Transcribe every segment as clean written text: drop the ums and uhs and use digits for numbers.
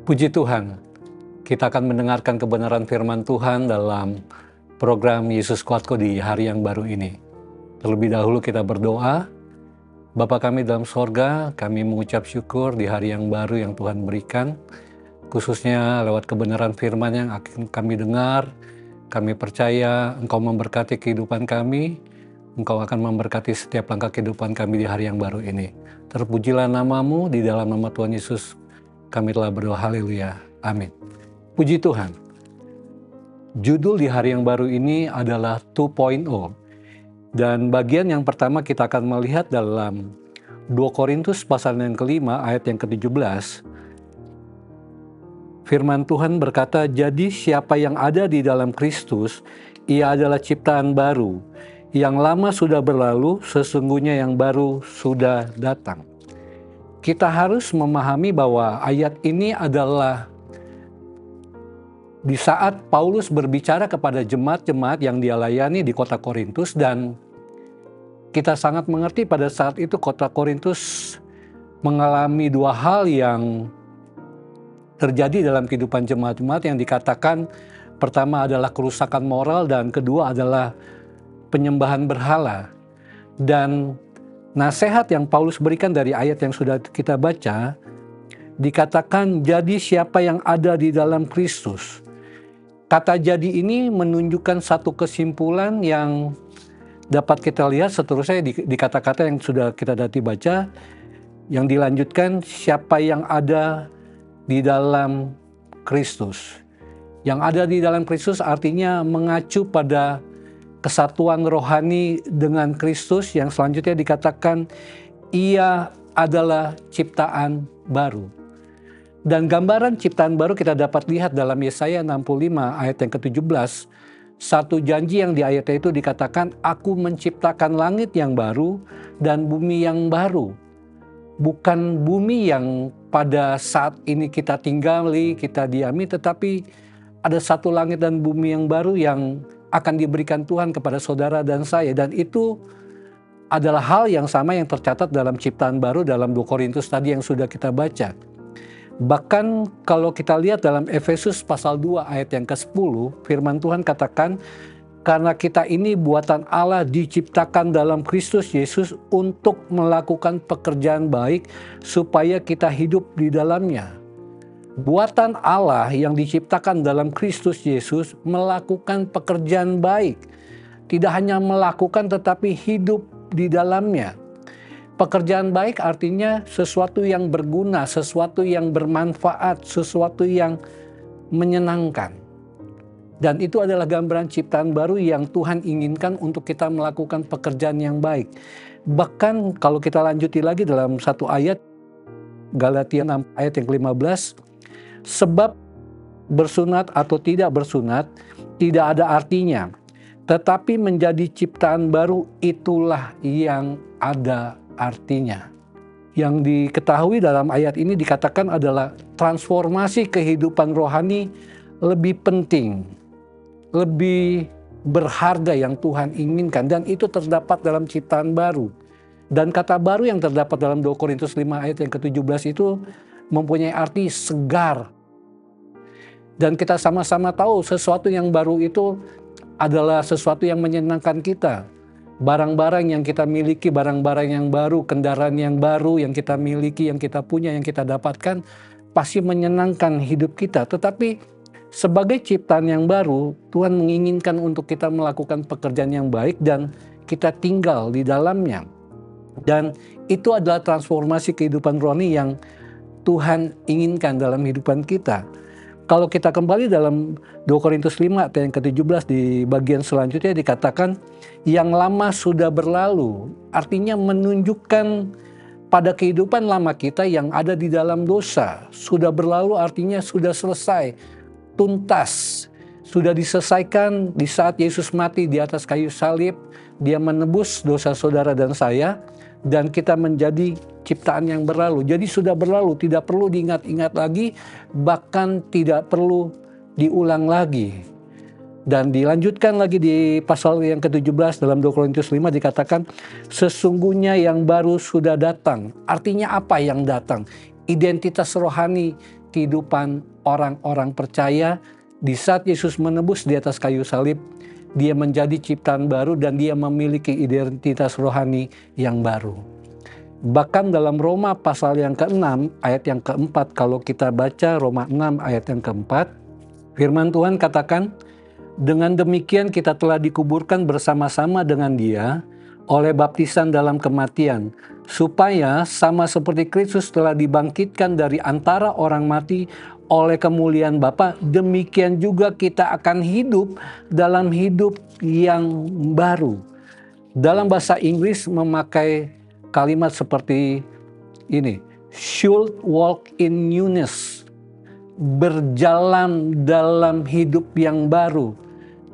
Puji Tuhan, kita akan mendengarkan kebenaran firman Tuhan dalam program Yesus Kuatku di hari yang baru ini. Terlebih dahulu kita berdoa. Bapa kami dalam sorga, kami mengucap syukur di hari yang baru yang Tuhan berikan, khususnya lewat kebenaran firman yang akan kami dengar. Kami percaya Engkau memberkati kehidupan kami, Engkau akan memberkati setiap langkah kehidupan kami di hari yang baru ini. Terpujilah namamu, di dalam nama Tuhan Yesus kami telah berdoa, haleluya, amin. Puji Tuhan. Judul di hari yang baru ini adalah 2.0. Dan bagian yang pertama kita akan melihat dalam 2 Korintus pasal yang kelima ayat yang ke-17. Firman Tuhan berkata, jadi siapa yang ada di dalam Kristus, ia adalah ciptaan baru. Yang lama sudah berlalu, sesungguhnya yang baru sudah datang. Kita harus memahami bahwa ayat ini adalah di saat Paulus berbicara kepada jemaat-jemaat yang dia layani di kota Korintus, dan kita sangat mengerti pada saat itu kota Korintus mengalami dua hal yang terjadi dalam kehidupan jemaat-jemaat yang dikatakan pertama adalah kerusakan moral dan kedua adalah penyembahan berhala. Dan nasihat yang Paulus berikan dari ayat yang sudah kita baca, dikatakan jadi siapa yang ada di dalam Kristus. Kata jadi ini menunjukkan satu kesimpulan yang dapat kita lihat seterusnya di kata-kata yang sudah kita tadi baca, yang dilanjutkan siapa yang ada di dalam Kristus. Yang ada di dalam Kristus artinya mengacu pada kesatuan rohani dengan Kristus, yang selanjutnya dikatakan ia adalah ciptaan baru. Dan gambaran ciptaan baru kita dapat lihat dalam Yesaya 65 ayat yang ke-17. Satu janji yang di ayatnya itu dikatakan, aku menciptakan langit yang baru dan bumi yang baru. Bukan bumi yang pada saat ini kita tinggali, kita diami, tetapi ada satu langit dan bumi yang baru yang akan diberikan Tuhan kepada saudara dan saya. Dan itu adalah hal yang sama yang tercatat dalam ciptaan baru dalam 2 Korintus tadi yang sudah kita baca. Bahkan kalau kita lihat dalam Efesus pasal 2 ayat yang ke-10, firman Tuhan katakan, karena kita ini buatan Allah diciptakan dalam Kristus Yesus untuk melakukan pekerjaan baik supaya kita hidup di dalamnya. Buatan Allah yang diciptakan dalam Kristus Yesus melakukan pekerjaan baik. Tidak hanya melakukan tetapi hidup di dalamnya. Pekerjaan baik artinya sesuatu yang berguna, sesuatu yang bermanfaat, sesuatu yang menyenangkan. Dan itu adalah gambaran ciptaan baru yang Tuhan inginkan untuk kita melakukan pekerjaan yang baik. Bahkan kalau kita lanjuti lagi dalam satu ayat, Galatia 6 ayat yang ke-15, sebab bersunat atau tidak bersunat tidak ada artinya, tetapi menjadi ciptaan baru itulah yang ada artinya. Yang diketahui dalam ayat ini dikatakan adalah transformasi kehidupan rohani lebih penting, lebih berharga yang Tuhan inginkan, dan itu terdapat dalam ciptaan baru. Dan kata baru yang terdapat dalam 2 Korintus 5 ayat yang ke-17 itu mempunyai arti segar. Dan kita sama-sama tahu sesuatu yang baru itu adalah sesuatu yang menyenangkan kita. Barang-barang yang kita miliki, barang-barang yang baru, kendaraan yang baru yang kita miliki, yang kita punya, yang kita dapatkan, pasti menyenangkan hidup kita. Tetapi sebagai ciptaan yang baru, Tuhan menginginkan untuk kita melakukan pekerjaan yang baik dan kita tinggal di dalamnya. Dan itu adalah transformasi kehidupan rohani yang Tuhan inginkan dalam kehidupan kita. Kalau kita kembali dalam 2 Korintus 5 ayat yang ke-17 di bagian selanjutnya dikatakan yang lama sudah berlalu. Artinya menunjukkan pada kehidupan lama kita yang ada di dalam dosa. Sudah berlalu artinya sudah selesai, tuntas. Sudah diselesaikan di saat Yesus mati di atas kayu salib. Dia menebus dosa saudara dan saya. Dan kita menjadi ciptaan yang berlalu. Jadi sudah berlalu, tidak perlu diingat-ingat lagi, bahkan tidak perlu diulang lagi. Dan dilanjutkan lagi di pasal yang ke-17 dalam 2 Korintus 5 dikatakan sesungguhnya yang baru sudah datang. Artinya apa yang datang? Identitas rohani kehidupan orang-orang percaya. Di saat Yesus menebus di atas kayu salib, dia menjadi ciptaan baru dan dia memiliki identitas rohani yang baru. Bahkan dalam Roma pasal yang ke-6 ayat yang ke-4, kalau kita baca Roma 6 ayat yang ke-4, firman Tuhan katakan, dengan demikian kita telah dikuburkan bersama-sama dengan dia oleh baptisan dalam kematian, supaya sama seperti Kristus telah dibangkitkan dari antara orang mati oleh kemuliaan Bapa, demikian juga kita akan hidup dalam hidup yang baru. Dalam bahasa Inggris memakai kalimat seperti ini, should walk in newness, berjalan dalam hidup yang baru.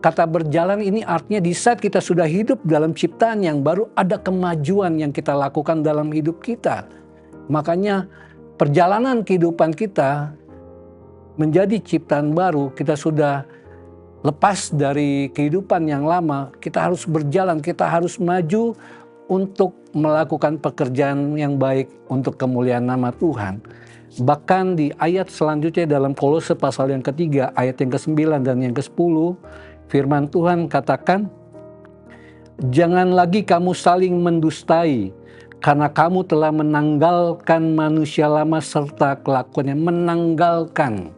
Kata berjalan ini artinya di saat kita sudah hidup dalam ciptaan yang baru, ada kemajuan yang kita lakukan dalam hidup kita. Makanya perjalanan kehidupan kita menjadi ciptaan baru, kita sudah lepas dari kehidupan yang lama, kita harus berjalan, kita harus maju untuk melakukan pekerjaan yang baik untuk kemuliaan nama Tuhan. Bahkan di ayat selanjutnya dalam Kolose pasal yang ketiga, ayat yang ke-9 dan yang ke-10, firman Tuhan katakan, jangan lagi kamu saling mendustai, karena kamu telah menanggalkan manusia lama serta kelakuannya, menanggalkan.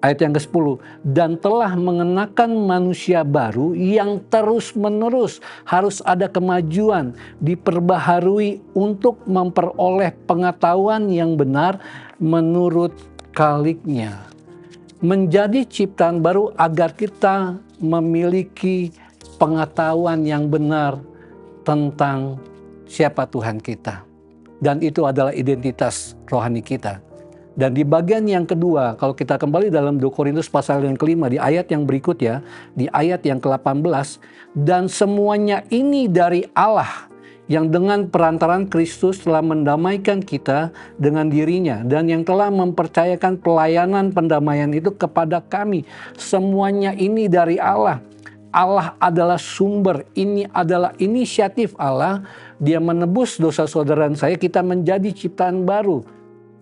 Ayat yang ke-10, dan telah mengenakan manusia baru yang terus-menerus harus ada kemajuan, diperbaharui untuk memperoleh pengetahuan yang benar menurut Khaliknya. Menjadi ciptaan baru agar kita memiliki pengetahuan yang benar tentang siapa Tuhan kita. Dan itu adalah identitas rohani kita. Dan di bagian yang kedua, kalau kita kembali dalam 2 Korintus pasal yang ke-5, di ayat yang berikutnya, di ayat yang ke-18, dan semuanya ini dari Allah, yang dengan perantaraan Kristus telah mendamaikan kita dengan dirinya, dan yang telah mempercayakan pelayanan pendamaian itu kepada kami. Semuanya ini dari Allah. Allah adalah sumber, ini adalah inisiatif Allah. Dia menebus dosa saudara saya, kita menjadi ciptaan baru.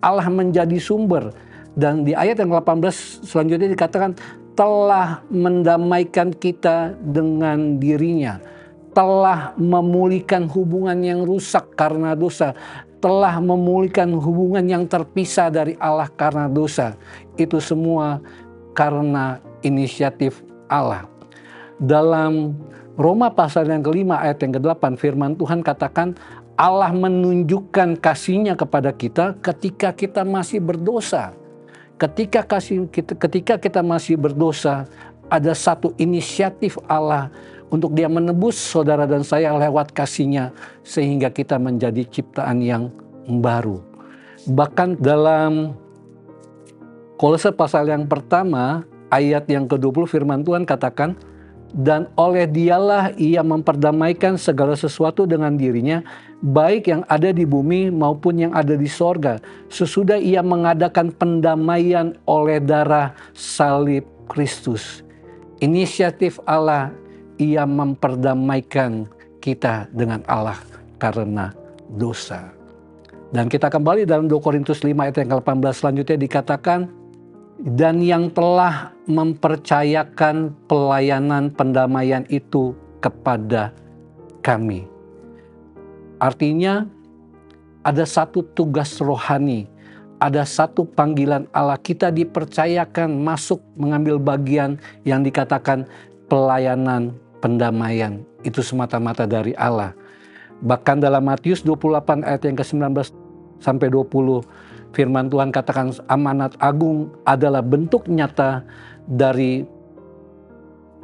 Allah menjadi sumber. Dan di ayat yang 18 selanjutnya dikatakan, telah mendamaikan kita dengan dirinya, telah memulihkan hubungan yang rusak karena dosa, telah memulihkan hubungan yang terpisah dari Allah karena dosa. Itu semua karena inisiatif Allah. Dalam Roma pasal yang ke-5 ayat yang ke-8, firman Tuhan katakan, Allah menunjukkan kasih-Nya kepada kita ketika kita masih berdosa. Ketika kita masih berdosa, ada satu inisiatif Allah untuk Dia menebus saudara dan saya lewat kasih-Nya, sehingga kita menjadi ciptaan yang baru. Bahkan dalam Kolose pasal yang pertama, ayat yang ke-20, firman Tuhan katakan, dan oleh Dialah Ia memperdamaikan segala sesuatu dengan dirinya, baik yang ada di bumi maupun yang ada di sorga, sesudah Ia mengadakan pendamaian oleh darah salib Kristus. Inisiatif Allah, Ia memperdamaikan kita dengan Allah karena dosa. Dan kita kembali dalam 2 Korintus 5 ayat yang ke-18 selanjutnya dikatakan, dan yang telah mempercayakan pelayanan pendamaian itu kepada kami. Artinya ada satu tugas rohani, ada satu panggilan Allah, kita dipercayakan masuk mengambil bagian yang dikatakan pelayanan pendamaian. Itu semata-mata dari Allah. Bahkan dalam Matius 28 ayat yang ke-19 sampai 20, firman Tuhan katakan amanat agung adalah bentuk nyata dari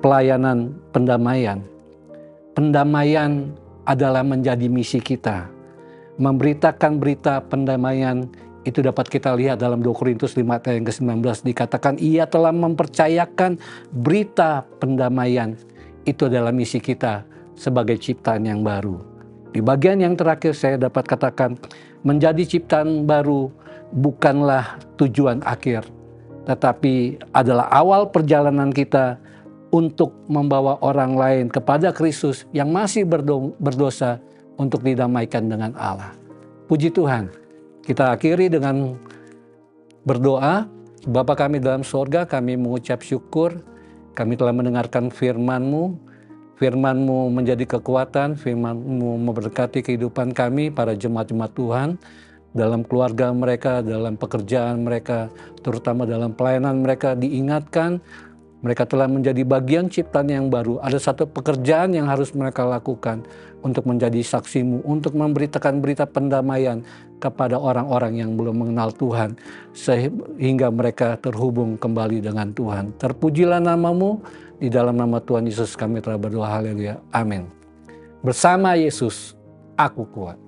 pelayanan pendamaian. Pendamaian adalah menjadi misi kita. Memberitakan berita pendamaian itu dapat kita lihat dalam 2 Korintus 5 ayat yang ke-19 dikatakan Ia telah mempercayakan berita pendamaian. Itu adalah misi kita sebagai ciptaan yang baru. Di bagian yang terakhir saya dapat katakan menjadi ciptaan baru bukanlah tujuan akhir, tetapi adalah awal perjalanan kita untuk membawa orang lain kepada Kristus yang masih berdosa untuk didamaikan dengan Allah. Puji Tuhan. Kita akhiri dengan berdoa. Bapa kami dalam sorga, kami mengucap syukur, kami telah mendengarkan firman-Mu. Firman-Mu menjadi kekuatan, firman-Mu memberkati kehidupan kami, para jemaat-jemaat Tuhan, dalam keluarga mereka, dalam pekerjaan mereka, terutama dalam pelayanan mereka, diingatkan mereka telah menjadi bagian ciptaan yang baru. Ada satu pekerjaan yang harus mereka lakukan untuk menjadi saksi-Mu, untuk memberitakan berita pendamaian kepada orang-orang yang belum mengenal Tuhan, sehingga mereka terhubung kembali dengan Tuhan. Terpujilah nama-Mu, di dalam nama Tuhan Yesus kami telah berdoa, haleluya, amin. Bersama Yesus, aku kuat.